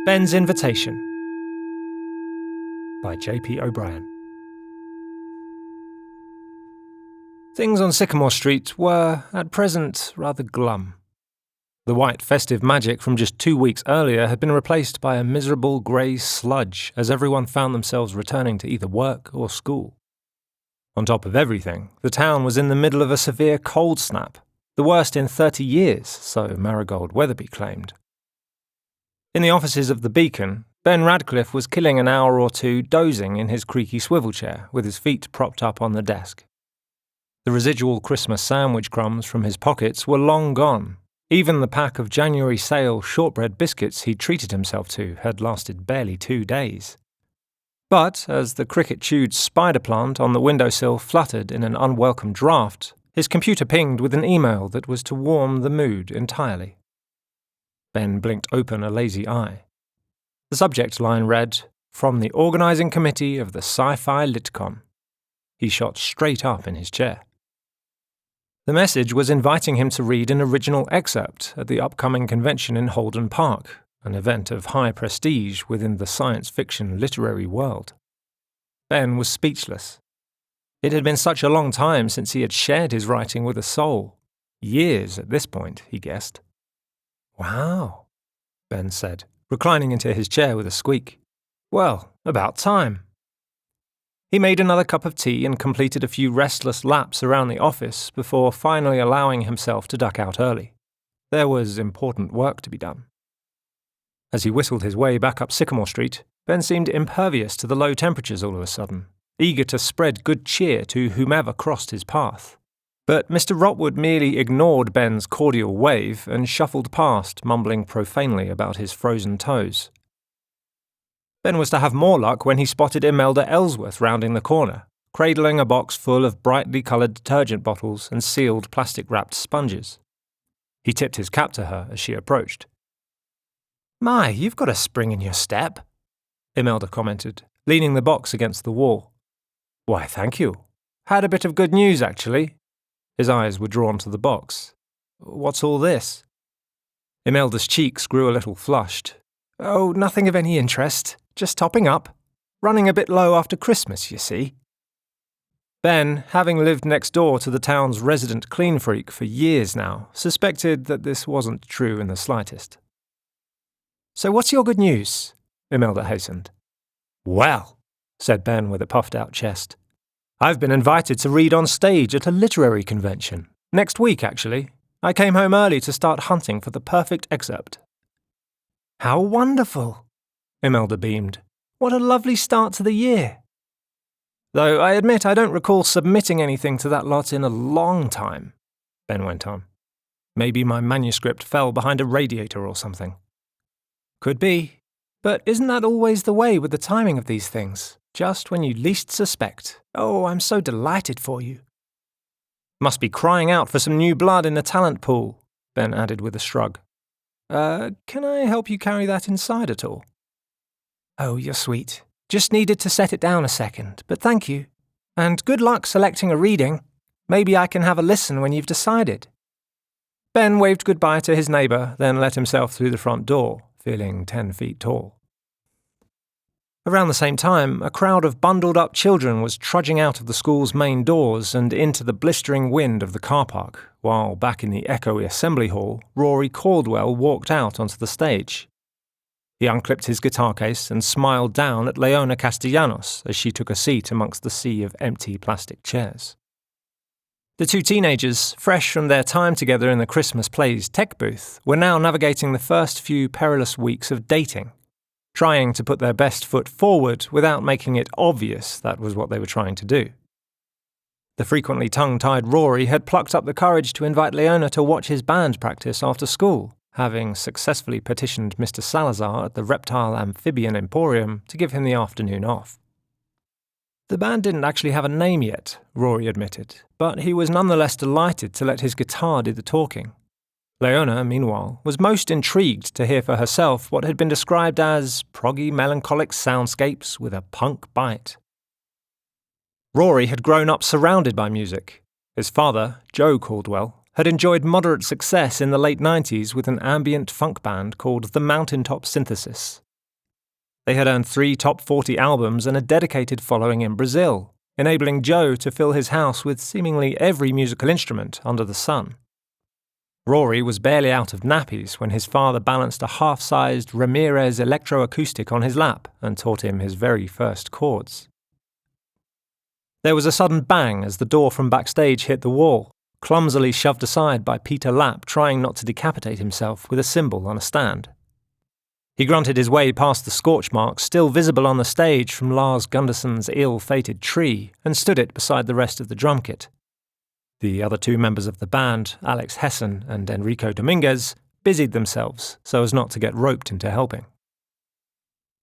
Benn's Invitation by J.P. O'Brien. Things on Sycamore Street were, at present, rather glum. The white festive magic from just 2 weeks earlier had been replaced by a miserable grey sludge as everyone found themselves returning to either work or school. On top of everything, the town was in the middle of a severe cold snap, the worst in 30 years, so Marigold Weatherby claimed. In the offices of the Beacon, Ben Radcliffe was killing an hour or two dozing in his creaky swivel chair with his feet propped up on the desk. The residual Christmas sandwich crumbs from his pockets were long gone. Even the pack of January sale shortbread biscuits he'd treated himself to had lasted barely 2 days. But as the cricket-chewed spider plant on the windowsill fluttered in an unwelcome draught, his computer pinged with an email that was to warm the mood entirely. Ben blinked open a lazy eye. The subject line read, "From the Organising Committee of the Sci-Fi Litcon." He shot straight up in his chair. The message was inviting him to read an original excerpt at the upcoming convention in Holden Park, an event of high prestige within the science fiction literary world. Ben was speechless. It had been such a long time since he had shared his writing with a soul. Years at this point, he guessed. "Wow," Ben said, reclining into his chair with a squeak. "Well, about time." He made another cup of tea and completed a few restless laps around the office before finally allowing himself to duck out early. There was important work to be done. As he whistled his way back up Sycamore Street, Ben seemed impervious to the low temperatures all of a sudden, eager to spread good cheer to whomever crossed his path. But Mr. Rotwood merely ignored Ben's cordial wave and shuffled past, mumbling profanely about his frozen toes. Ben was to have more luck when he spotted Imelda Ellsworth rounding the corner, cradling a box full of brightly coloured detergent bottles and sealed plastic-wrapped sponges. He tipped his cap to her as she approached. "My, you've got a spring in your step," Imelda commented, leaning the box against the wall. "Why, thank you. Had a bit of good news, actually." His eyes were drawn to the box. "What's all this?" Imelda's cheeks grew a little flushed. "Oh, nothing of any interest. Just topping up. Running a bit low after Christmas, you see." Ben, having lived next door to the town's resident clean freak for years now, suspected that this wasn't true in the slightest. "So what's your good news?" Imelda hastened. "Well," said Ben with a puffed-out chest, "I've been invited to read on stage at a literary convention. Next week, actually. I came home early to start hunting for the perfect excerpt." "How wonderful!" Imelda beamed. "What a lovely start to the year. Though I admit I don't recall submitting anything to that lot in a long time," Ben went on. "Maybe my manuscript fell behind a radiator or something." "Could be. But isn't that always the way with the timing of these things? Just when you least suspect. Oh, I'm so delighted for you." "Must be crying out for some new blood in the talent pool," Ben added with a shrug. Can I help you carry that inside at all?" "Oh, you're sweet. Just needed to set it down a second, but thank you. And good luck selecting a reading. Maybe I can have a listen when you've decided." Ben waved goodbye to his neighbour, then let himself through the front door, feeling 10 feet tall. Around the same time, a crowd of bundled-up children was trudging out of the school's main doors and into the blistering wind of the car park, while back in the echoey assembly hall, Rory Caldwell walked out onto the stage. He unclipped his guitar case and smiled down at Leona Castellanos as she took a seat amongst the sea of empty plastic chairs. The two teenagers, fresh from their time together in the Christmas Plays tech booth, were now navigating the first few perilous weeks of dating, trying to put their best foot forward without making it obvious that was what they were trying to do. The frequently tongue-tied Rory had plucked up the courage to invite Leona to watch his band practice after school, having successfully petitioned Mr. Salazar at the Reptile Amphibian Emporium to give him the afternoon off. The band didn't actually have a name yet, Rory admitted, but he was nonetheless delighted to let his guitar do the talking. Leona, meanwhile, was most intrigued to hear for herself what had been described as proggy melancholic soundscapes with a punk bite. Rory had grown up surrounded by music. His father, Joe Caldwell, had enjoyed moderate success in the late 90s with an ambient funk band called the Mountaintop Synthesis, They had earned 3 top 40 albums and a dedicated following in Brazil, enabling Joe to fill his house with seemingly every musical instrument under the sun. Rory was barely out of nappies when his father balanced a half-sized Ramirez electroacoustic on his lap and taught him his very first chords. There was a sudden bang as the door from backstage hit the wall, clumsily shoved aside by Peter Lapp trying not to decapitate himself with a cymbal on a stand. He grunted his way past the scorch marks still visible on the stage from Lars Gundersson's ill-fated tree and stood it beside the rest of the drum kit. The other 2 members of the band, Alex Hessen and Enrico Dominguez, busied themselves so as not to get roped into helping.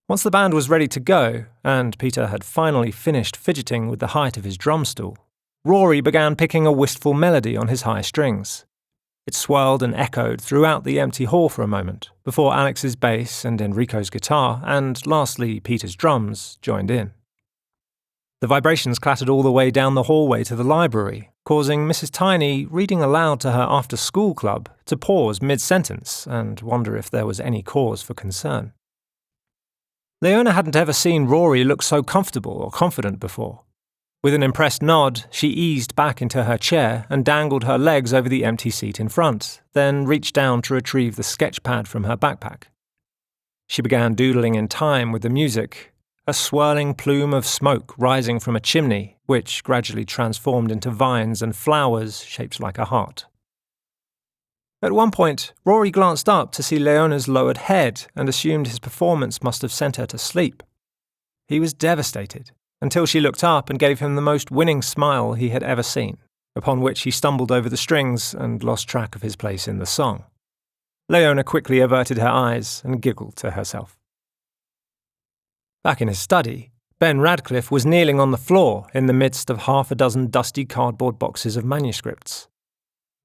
Once the band was ready to go, and Peter had finally finished fidgeting with the height of his drum stool, Rory began picking a wistful melody on his high strings. It swirled and echoed throughout the empty hall for a moment, before Alex's bass and Enrico's guitar, and lastly Peter's drums, joined in. The vibrations clattered all the way down the hallway to the library, causing Mrs. Tiny, reading aloud to her after-school club, to pause mid-sentence and wonder if there was any cause for concern. Leona hadn't ever seen Rory look so comfortable or confident before. With an impressed nod, she eased back into her chair and dangled her legs over the empty seat in front, then reached down to retrieve the sketch pad from her backpack. She began doodling in time with the music, a swirling plume of smoke rising from a chimney, which gradually transformed into vines and flowers shaped like a heart. At one point, Rory glanced up to see Leona's lowered head and assumed his performance must have sent her to sleep. He was devastated, until she looked up and gave him the most winning smile he had ever seen, upon which he stumbled over the strings and lost track of his place in the song. Leona quickly averted her eyes and giggled to herself. Back in his study, Ben Radcliffe was kneeling on the floor in the midst of 6 dusty cardboard boxes of manuscripts.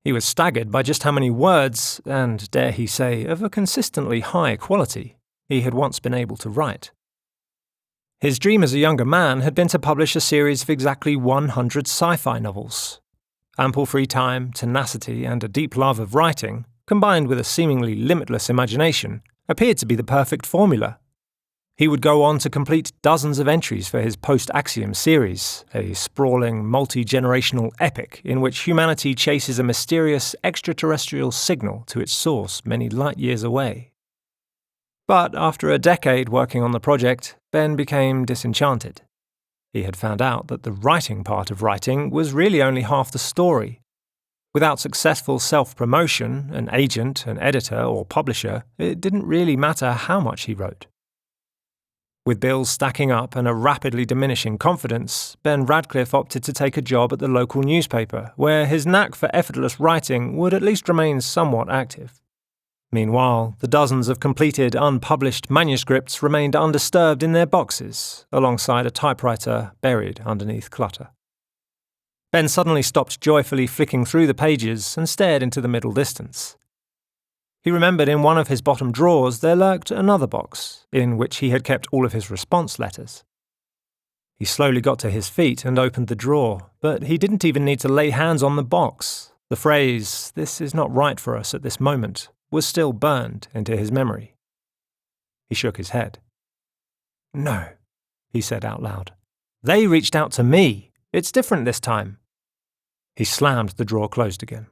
He was staggered by just how many words, and dare he say, of a consistently high quality, he had once been able to write. His dream as a younger man had been to publish a series of exactly 100 sci-fi novels. Ample free time, tenacity, and a deep love of writing, combined with a seemingly limitless imagination, appeared to be the perfect formula. He would go on to complete dozens of entries for his Post-Axiom series, a sprawling, multi-generational epic in which humanity chases a mysterious extraterrestrial signal to its source many light-years away. But after a decade working on the project, Ben became disenchanted. He had found out that the writing part of writing was really only half the story. Without successful self-promotion, an agent, an editor, or publisher, it didn't really matter how much he wrote. With bills stacking up and a rapidly diminishing confidence, Ben Radcliffe opted to take a job at the local newspaper, where his knack for effortless writing would at least remain somewhat active. Meanwhile, the dozens of completed, unpublished manuscripts remained undisturbed in their boxes, alongside a typewriter buried underneath clutter. Ben suddenly stopped joyfully flicking through the pages and stared into the middle distance. He remembered in one of his bottom drawers there lurked another box, in which he had kept all of his response letters. He slowly got to his feet and opened the drawer, but he didn't even need to lay hands on the box. The phrase, "This is not right for us at this moment," was still burned into his memory. He shook his head. "No," he said out loud. "They reached out to me. It's different this time." He slammed the drawer closed again.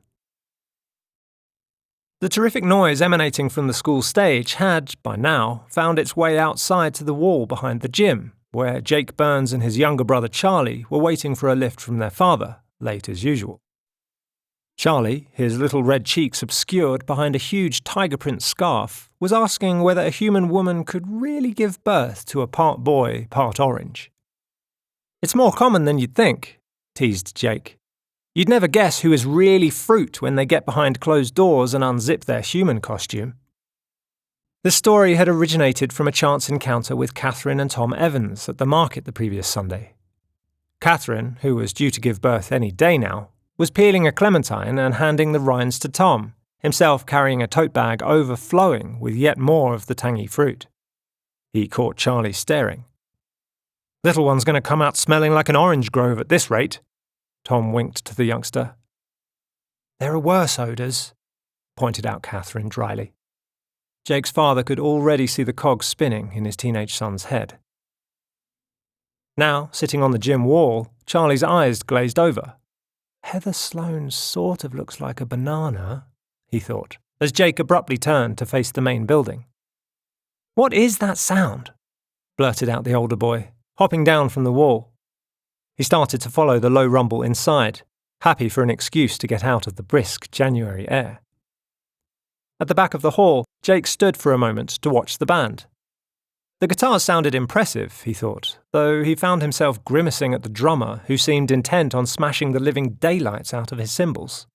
The terrific noise emanating from the school stage had, by now, found its way outside to the wall behind the gym, where Jake Burns and his younger brother Charlie were waiting for a lift from their father, late as usual. Charlie, his little red cheeks obscured behind a huge tiger print scarf, was asking whether a human woman could really give birth to a part boy, part orange. "It's more common than you'd think," teased Jake. "You'd never guess who is really fruit when they get behind closed doors and unzip their human costume." The story had originated from a chance encounter with Catherine and Tom Evans at the market the previous Sunday. Catherine, who was due to give birth any day now, was peeling a clementine and handing the rinds to Tom, himself carrying a tote bag overflowing with yet more of the tangy fruit. He caught Charlie staring. "Little one's going to come out smelling like an orange grove at this rate," Tom winked to the youngster. "There are worse odours," pointed out Catherine dryly. Jake's father could already see the cogs spinning in his teenage son's head. Now, sitting on the gym wall, Charlie's eyes glazed over. Heather Sloane sort of looks like a banana, he thought, as Jake abruptly turned to face the main building. What is that sound? Blurted out the older boy, hopping down from the wall. He started to follow the low rumble inside, happy for an excuse to get out of the brisk January air. At the back of the hall, Jake stood for a moment to watch the band. The guitars sounded impressive, he thought, though he found himself grimacing at the drummer who seemed intent on smashing the living daylights out of his cymbals.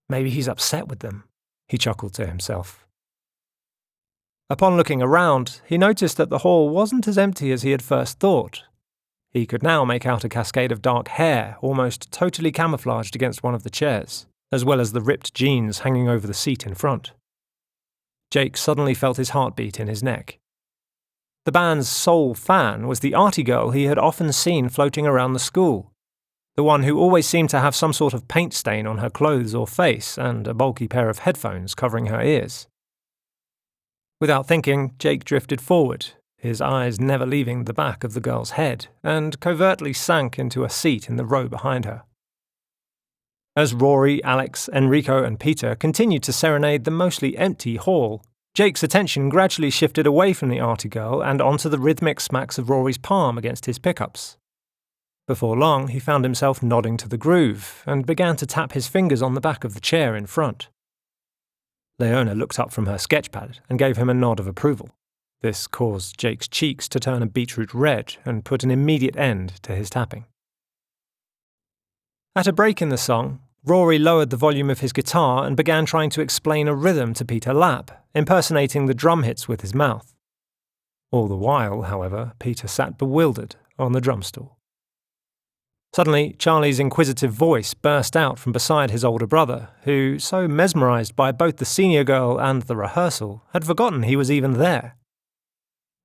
Maybe he's upset with them, he chuckled to himself. Upon looking around, he noticed that the hall wasn't as empty as he had first thought. He could now make out a cascade of dark hair almost totally camouflaged against one of the chairs, as well as the ripped jeans hanging over the seat in front. Jake suddenly felt his heartbeat in his neck. The band's sole fan was the arty girl he had often seen floating around the school, the one who always seemed to have some sort of paint stain on her clothes or face and a bulky pair of headphones covering her ears. Without thinking, Jake drifted forward, his eyes never leaving the back of the girl's head, and covertly sank into a seat in the row behind her. As Rory, Alex, Enrico and Peter continued to serenade the mostly empty hall, Jake's attention gradually shifted away from the arty girl and onto the rhythmic smacks of Rory's palm against his pickups. Before long, he found himself nodding to the groove and began to tap his fingers on the back of the chair in front. Leona looked up from her sketchpad and gave him a nod of approval. This caused Jake's cheeks to turn a beetroot red and put an immediate end to his tapping. At a break in the song, Rory lowered the volume of his guitar and began trying to explain a rhythm to Peter Lapp, impersonating the drum hits with his mouth. All the while, however, Peter sat bewildered on the drum stool. Suddenly, Charlie's inquisitive voice burst out from beside his older brother, who, so mesmerized by both the senior girl and the rehearsal, had forgotten he was even there.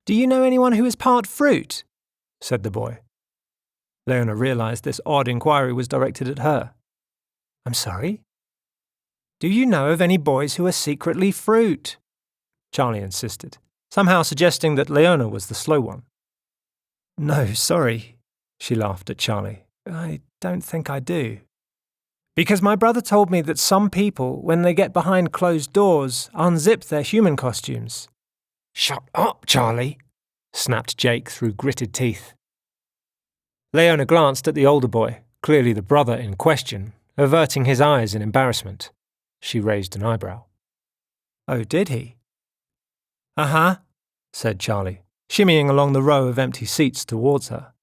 "Do you know anyone who is part fruit?" said the boy. Leona realized this odd inquiry was directed at her. "I'm sorry?" "Do you know of any boys who are secretly fruit?" Charlie insisted, somehow suggesting that Leona was the slow one. "No, sorry," she laughed at Charlie. "I don't think I do. Because my brother told me that some people, when they get behind closed doors, unzip their human costumes." "Shut up, Charlie," snapped Jake through gritted teeth. Leona glanced at the older boy, clearly the brother in question, averting his eyes in embarrassment. She raised an eyebrow. "Oh, did he?" "Uh-huh," said Charlie, shimmying along the row of empty seats towards her.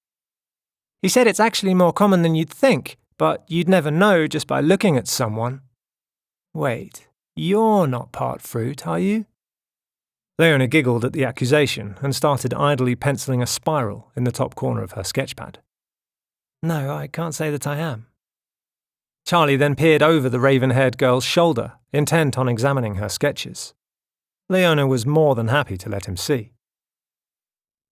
"He said it's actually more common than you'd think, but you'd never know just by looking at someone." "Wait, you're not part fruit, are you?" Leona giggled at the accusation and started idly penciling a spiral in the top corner of her sketchpad. "No, I can't say that I am." Charlie then peered over the raven-haired girl's shoulder, intent on examining her sketches. Leona was more than happy to let him see.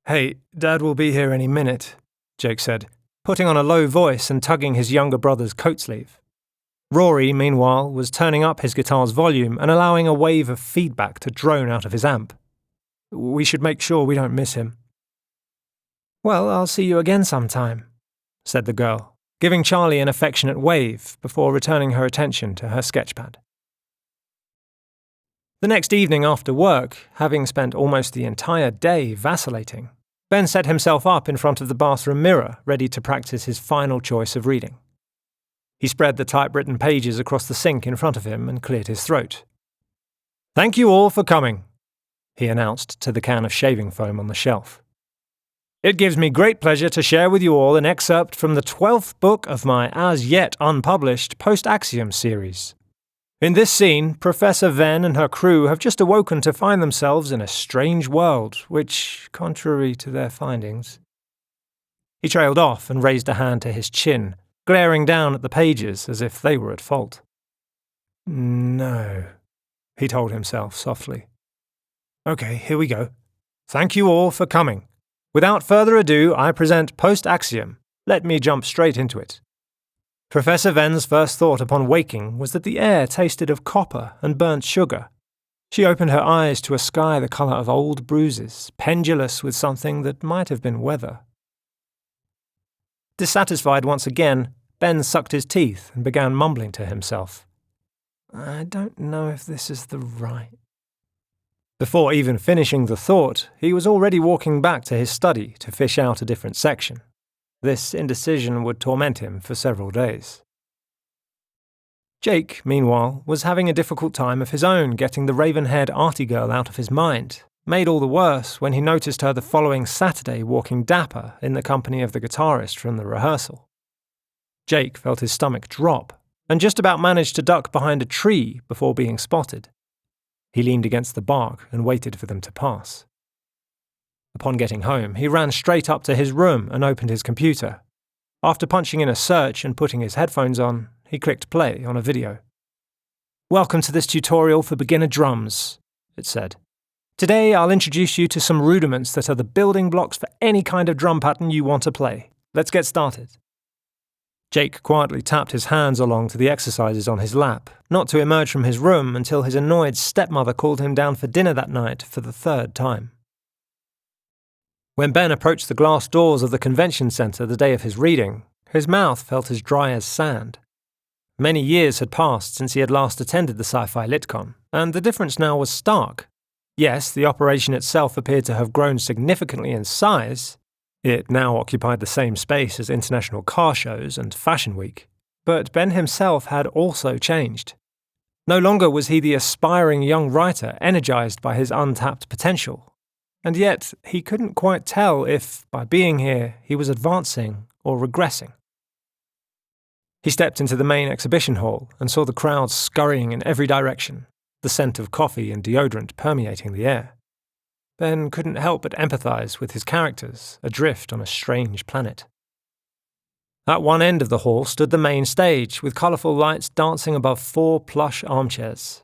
"Hey, Dad will be here any minute," Jake said, putting on a low voice and tugging his younger brother's coat sleeve. Rory, meanwhile, was turning up his guitar's volume and allowing a wave of feedback to drone out of his amp. "We should make sure we don't miss him." "Well, I'll see you again sometime," said the girl, giving Charlie an affectionate wave before returning her attention to her sketchpad. The next evening after work, having spent almost the entire day vacillating, Ben set himself up in front of the bathroom mirror, ready to practice his final choice of reading. He spread the typewritten pages across the sink in front of him and cleared his throat. "Thank you all for coming," he announced to the can of shaving foam on the shelf. "It gives me great pleasure to share with you all an excerpt from the 12th book of my as-yet unpublished Post-Axiom series. In this scene, Professor Benn and her crew have just awoken to find themselves in a strange world, which, contrary to their findings..." He trailed off and raised a hand to his chin, glaring down at the pages as if they were at fault. "No," he told himself softly. "Okay, here we go. Thank you all for coming. Without further ado, I present Post-Axiom. Let me jump straight into it. Professor Venn's first thought upon waking was that the air tasted of copper and burnt sugar. She opened her eyes to a sky the colour of old bruises, pendulous with something that might have been weather. Dissatisfied once again, Ben sucked his teeth and began mumbling to himself. I don't know if this is the right... Before even finishing the thought, he was already walking back to his study to fish out a different section. This indecision would torment him for several days. Jake, meanwhile, was having a difficult time of his own getting the raven-haired arty girl out of his mind, made all the worse when he noticed her the following Saturday walking dapper in the company of the guitarist from the rehearsal. Jake felt his stomach drop, and just about managed to duck behind a tree before being spotted. He leaned against the bark and waited for them to pass. Upon getting home, he ran straight up to his room and opened his computer. After punching in a search and putting his headphones on, he clicked play on a video. Welcome to this tutorial for beginner drums, it said. Today I'll introduce you to some rudiments that are the building blocks for any kind of drum pattern you want to play. Let's get started. Jake quietly tapped his hands along to the exercises on his lap, not to emerge from his room until his annoyed stepmother called him down for dinner that night for the third time. When Ben approached the glass doors of the convention centre the day of his reading, his mouth felt as dry as sand. Many years had passed since he had last attended the Sci-Fi LitCon, and the difference now was stark. Yes, the operation itself appeared to have grown significantly in size. It now occupied the same space as international car shows and Fashion Week. But Ben himself had also changed. No longer was he the aspiring young writer energized by his untapped potential. And yet, he couldn't quite tell if, by being here, he was advancing or regressing. He stepped into the main exhibition hall and saw the crowds scurrying in every direction, the scent of coffee and deodorant permeating the air. Ben couldn't help but empathize with his characters, adrift on a strange planet. At one end of the hall stood the main stage, with colourful lights dancing above 4 plush armchairs.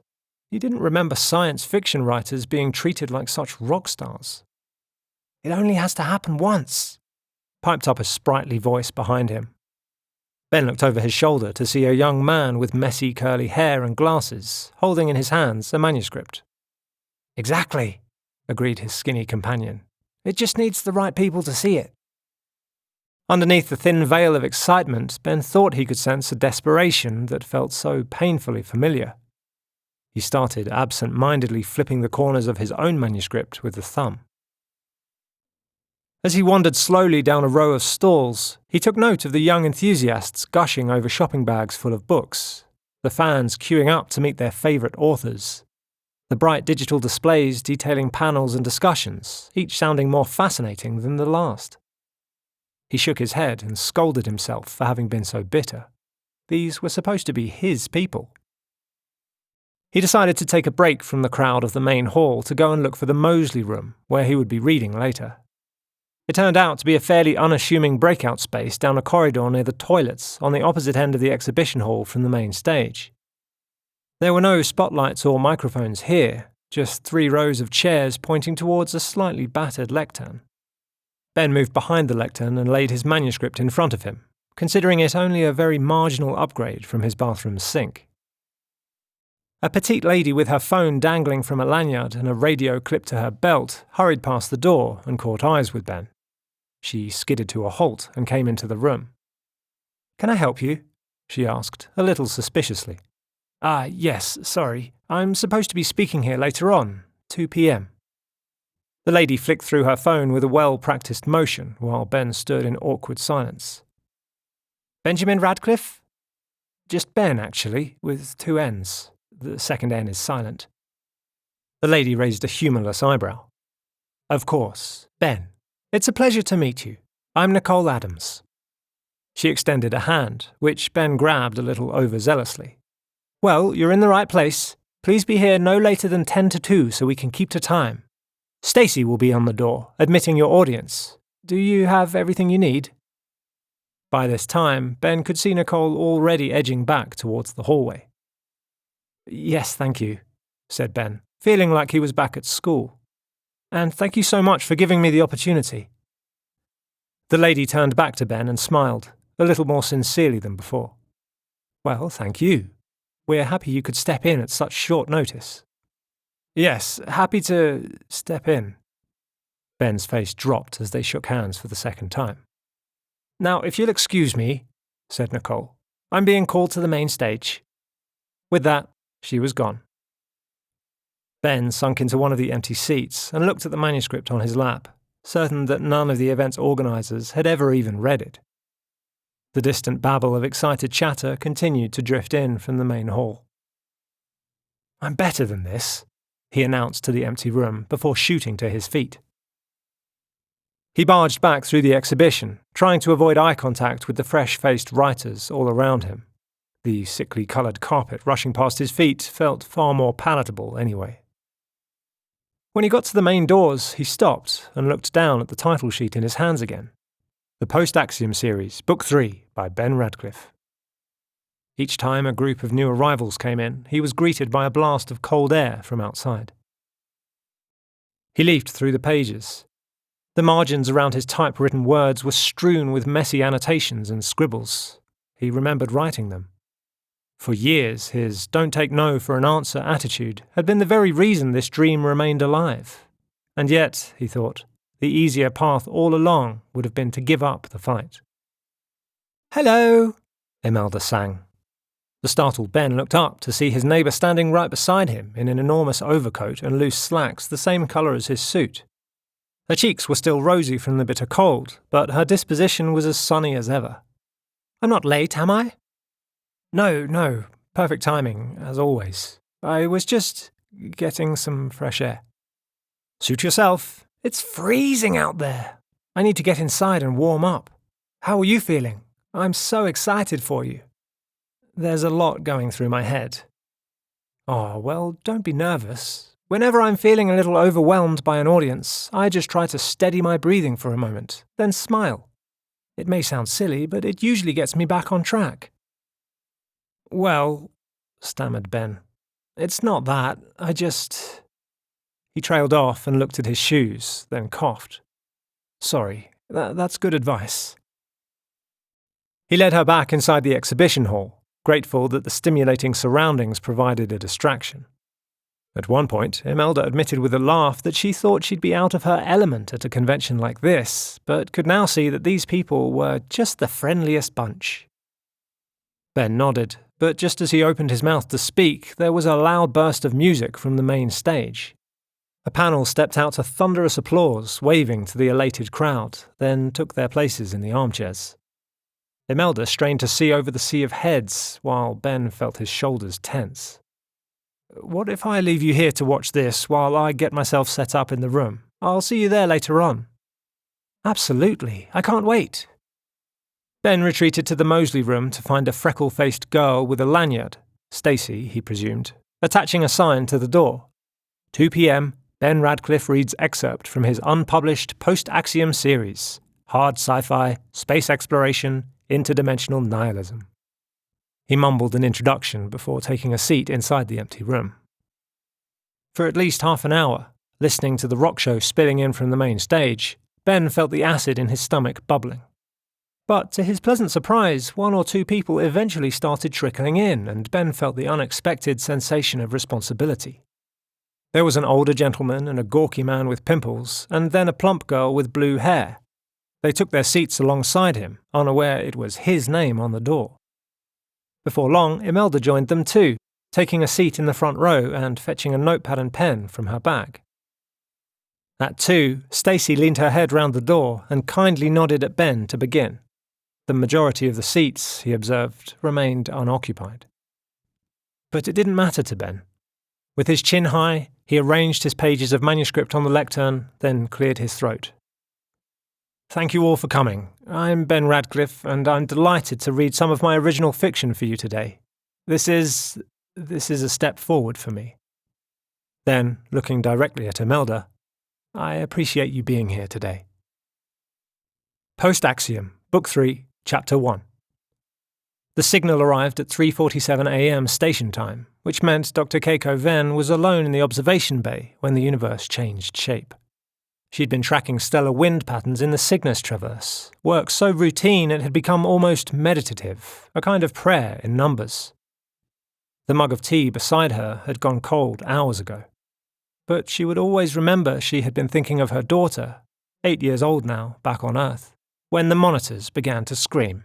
He didn't remember science fiction writers being treated like such rock stars. It only has to happen once, piped up a sprightly voice behind him. Ben looked over his shoulder to see a young man with messy curly hair and glasses, holding in his hands a manuscript. Exactly, agreed his skinny companion. It just needs the right people to see it. Underneath the thin veil of excitement, Ben thought he could sense a desperation that felt so painfully familiar. He started absent-mindedly flipping the corners of his own manuscript with the thumb. As he wandered slowly down a row of stalls, he took note of the young enthusiasts gushing over shopping bags full of books, the fans queuing up to meet their favourite authors, the bright digital displays detailing panels and discussions, each sounding more fascinating than the last. He shook his head and scolded himself for having been so bitter. These were supposed to be his people. He decided to take a break from the crowd of the main hall to go and look for the Moseley room, where he would be reading later. It turned out to be a fairly unassuming breakout space down a corridor near the toilets on the opposite end of the exhibition hall from the main stage. There were no spotlights or microphones here, just 3 rows of chairs pointing towards a slightly battered lectern. Ben moved behind the lectern and laid his manuscript in front of him, considering it only a very marginal upgrade from his bathroom sink. A petite lady with her phone dangling from a lanyard and a radio clipped to her belt hurried past the door and caught eyes with Ben. She skidded to a halt and came into the room. "Can I help you?" she asked, a little suspiciously. Yes, sorry. I'm supposed to be speaking here later on, 2 p.m. The lady flicked through her phone with a well-practiced motion while Ben stood in awkward silence. "Benjamin Radcliffe?" "Just Ben, actually, with 2 N's. The second N is silent." The lady raised a humourless eyebrow. "Of course, Ben. It's a pleasure to meet you. I'm Nicole Adams." She extended a hand, which Ben grabbed a little overzealously. "Well, you're in the right place. Please be here no later than 10 to 2 so we can keep to time. Stacy will be on the door, admitting your audience. Do you have everything you need?" By this time, Ben could see Nicole already edging back towards the hallway. "Yes, thank you," said Ben, feeling like he was back at school. "And thank you so much for giving me the opportunity." The lady turned back to Ben and smiled, a little more sincerely than before. "Well, thank you. We're happy you could step in at such short notice." Yes, happy to step in. Ben's face dropped as they shook hands for the second time. Now, if you'll excuse me, said Nicole, I'm being called to the main stage. With that, she was gone. Ben sunk into one of the empty seats and looked at the manuscript on his lap, certain that none of the event's organisers had ever even read it. The distant babble of excited chatter continued to drift in from the main hall. I'm better than this, he announced to the empty room before shooting to his feet. He barged back through the exhibition, trying to avoid eye contact with the fresh-faced writers all around him. The sickly-coloured carpet rushing past his feet felt far more palatable anyway. When he got to the main doors, he stopped and looked down at the title sheet in his hands again. The Post-Axiom series, Book 3, by Benn Radcliffe. Each time a group of new arrivals came in, he was greeted by a blast of cold air from outside. He leafed through the pages. The margins around his typewritten words were strewn with messy annotations and scribbles. He remembered writing them. For years, his don't take no for an answer attitude had been the very reason this dream remained alive. And yet, he thought, the easier path all along would have been to give up the fight. Hello, Imelda sang. The startled Ben looked up to see his neighbour standing right beside him in an enormous overcoat and loose slacks the same colour as his suit. Her cheeks were still rosy from the bitter cold, but her disposition was as sunny as ever. I'm not late, am I? No, perfect timing, as always. I was just getting some fresh air. Suit yourself. It's freezing out there. I need to get inside and warm up. How are you feeling? I'm so excited for you. There's a lot going through my head. Oh, well, don't be nervous. Whenever I'm feeling a little overwhelmed by an audience, I just try to steady my breathing for a moment, then smile. It may sound silly, but it usually gets me back on track. Well, stammered Ben, it's not that. I just... He trailed off and looked at his shoes, then coughed. Sorry, that's good advice. He led her back inside the exhibition hall, grateful that the stimulating surroundings provided a distraction. At one point, Imelda admitted with a laugh that she thought she'd be out of her element at a convention like this, but could now see that these people were just the friendliest bunch. Ben nodded, but just as he opened his mouth to speak, there was a loud burst of music from the main stage. A panel stepped out to thunderous applause, waving to the elated crowd, then took their places in the armchairs. Imelda strained to see over the sea of heads, while Ben felt his shoulders tense. What if I leave you here to watch this while I get myself set up in the room? I'll see you there later on. Absolutely, I can't wait. Ben retreated to the Moseley room to find a freckle-faced girl with a lanyard, Stacy, he presumed, attaching a sign to the door. 2 p.m., Ben Radcliffe reads excerpt from his unpublished Post-Axiom series, hard sci-fi, space exploration, interdimensional nihilism. He mumbled an introduction before taking a seat inside the empty room. For at least half an hour, listening to the rock show spilling in from the main stage, Ben felt the acid in his stomach bubbling. But to his pleasant surprise, 1 or 2 people eventually started trickling in, and Ben felt the unexpected sensation of responsibility. There was an older gentleman and a gawky man with pimples, and then a plump girl with blue hair. They took their seats alongside him, unaware it was his name on the door. Before long, Imelda joined them too, taking a seat in the front row and fetching a notepad and pen from her bag. At 2, Stacy leaned her head round the door and kindly nodded at Ben to begin. The majority of the seats, he observed, remained unoccupied. But it didn't matter to Ben. With his chin high, he arranged his pages of manuscript on the lectern, then cleared his throat. Thank you all for coming. I'm Ben Radcliffe, and I'm delighted to read some of my original fiction for you today. This is a step forward for me. Then, looking directly at Imelda, I appreciate you being here today. Post-Axiom, Book 3, Chapter 1. The signal arrived at 3:47 a.m. station time, which meant Dr. Keiko Venn was alone in the observation bay when the universe changed shape. She'd been tracking stellar wind patterns in the Cygnus traverse, work so routine it had become almost meditative, a kind of prayer in numbers. The mug of tea beside her had gone cold hours ago. but she would always remember she had been thinking of her daughter, 8 years old now, back on Earth, when the monitors began to scream.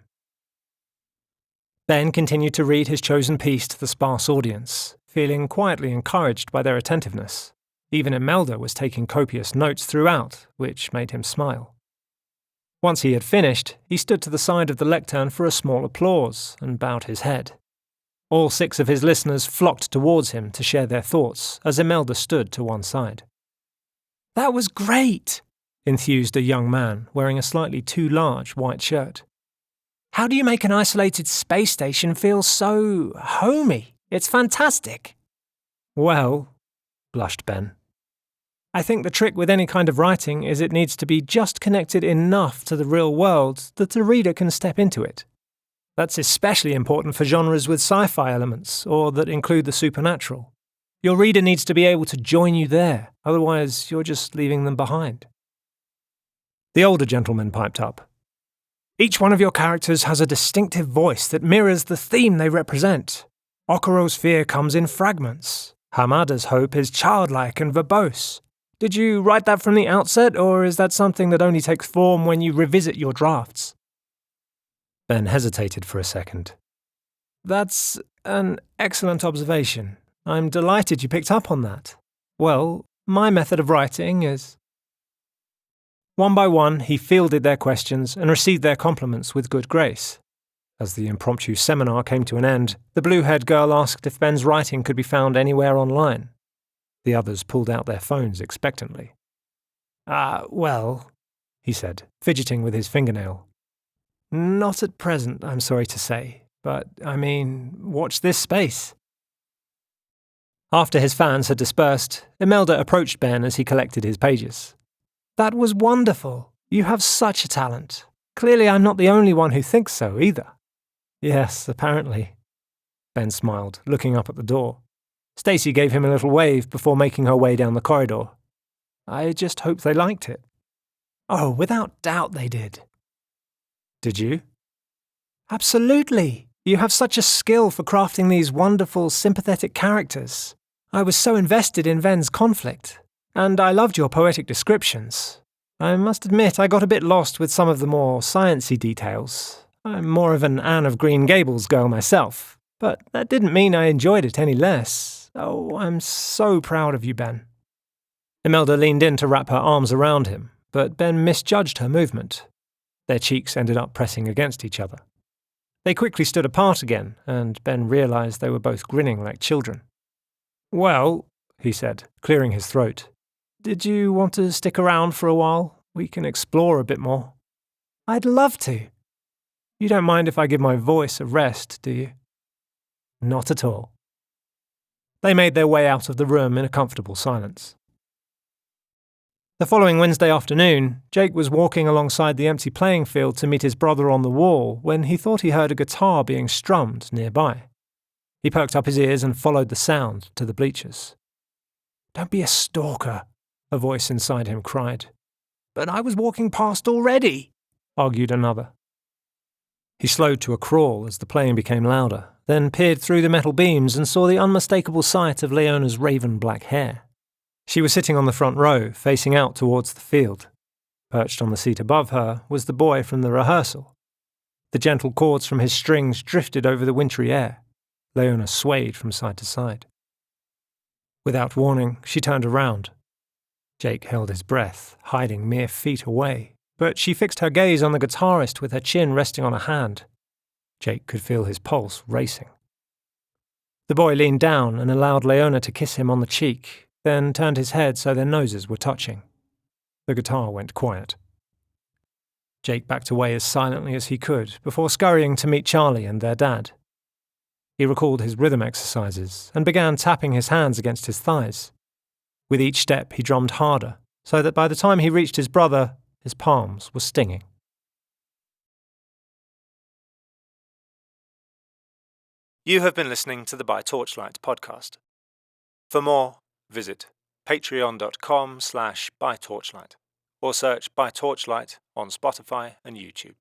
Ben continued to read his chosen piece to the sparse audience, feeling quietly encouraged by their attentiveness. Even Imelda was taking copious notes throughout, which made him smile. Once he had finished, he stood to the side of the lectern for a small applause and bowed his head. All 6 of his listeners flocked towards him to share their thoughts as Imelda stood to one side. "That was great!" enthused a young man wearing a slightly too large white shirt. "How do you make an isolated space station feel so homey? It's fantastic." "Well," blushed Ben, "I think the trick with any kind of writing is it needs to be just connected enough to the real world that the reader can step into it. That's especially important for genres with sci-fi elements, or that include the supernatural. Your reader needs to be able to join you there, otherwise you're just leaving them behind." The older gentleman piped up. "Each one of your characters has a distinctive voice that mirrors the theme they represent. Okuro's fear comes in fragments. Hamada's hope is childlike and verbose. Did you write that from the outset, or is that something that only takes form when you revisit your drafts?" Ben hesitated for a second. "That's an excellent observation. I'm delighted you picked up on that. Well, my method of writing is—" One by one, he fielded their questions and received their compliments with good grace. As the impromptu seminar came to an end, the blue-haired girl asked if Ben's writing could be found anywhere online. The others pulled out their phones expectantly. Well," he said, fidgeting with his fingernail. "Not at present, I'm sorry to say, but, watch this space." After his fans had dispersed, Imelda approached Ben as he collected his pages. "That was wonderful. You have such a talent. Clearly I'm not the only one who thinks so, either." "Yes, apparently." Ben smiled, looking up at the door. Stacy gave him a little wave before making her way down the corridor. "I just hope they liked it." "Oh, without doubt they did." "Did you?" "Absolutely. You have such a skill for crafting these wonderful, sympathetic characters. I was so invested in Ven's conflict. And I loved your poetic descriptions. I must admit I got a bit lost with some of the more sciencey details. I'm more of an Anne of Green Gables girl myself, but that didn't mean I enjoyed it any less. Oh, I'm so proud of you, Ben." Imelda leaned in to wrap her arms around him, but Ben misjudged her movement. Their cheeks ended up pressing against each other. They quickly stood apart again, and Ben realized they were both grinning like children. "Well," he said, clearing his throat, "did you want to stick around for a while? We can explore a bit more." "I'd love to." "You don't mind if I give my voice a rest, do you?" "Not at all." They made their way out of the room in a comfortable silence. The following Wednesday afternoon, Jake was walking alongside the empty playing field to meet his brother on the wall when he thought he heard a guitar being strummed nearby. He perked up his ears and followed the sound to the bleachers. "Don't be a stalker," a voice inside him cried. "But I was walking past already," argued another. He slowed to a crawl as the playing became louder, then peered through the metal beams and saw the unmistakable sight of Leona's raven black hair. She was sitting on the front row, facing out towards the field. Perched on the seat above her was the boy from the rehearsal. The gentle chords from his strings drifted over the wintry air. Leona swayed from side to side. Without warning, she turned around. Jake held his breath, hiding mere feet away, but she fixed her gaze on the guitarist with her chin resting on a hand. Jake could feel his pulse racing. The boy leaned down and allowed Leona to kiss him on the cheek, then turned his head so their noses were touching. The guitar went quiet. Jake backed away as silently as he could before scurrying to meet Charlie and their dad. He recalled his rhythm exercises and began tapping his hands against his thighs. With each step he drummed harder, so that by the time he reached his brother, his palms were stinging. You have been listening to the By Torchlight podcast. For more, visit patreon.com/bytorchlight or search By Torchlight on Spotify and YouTube.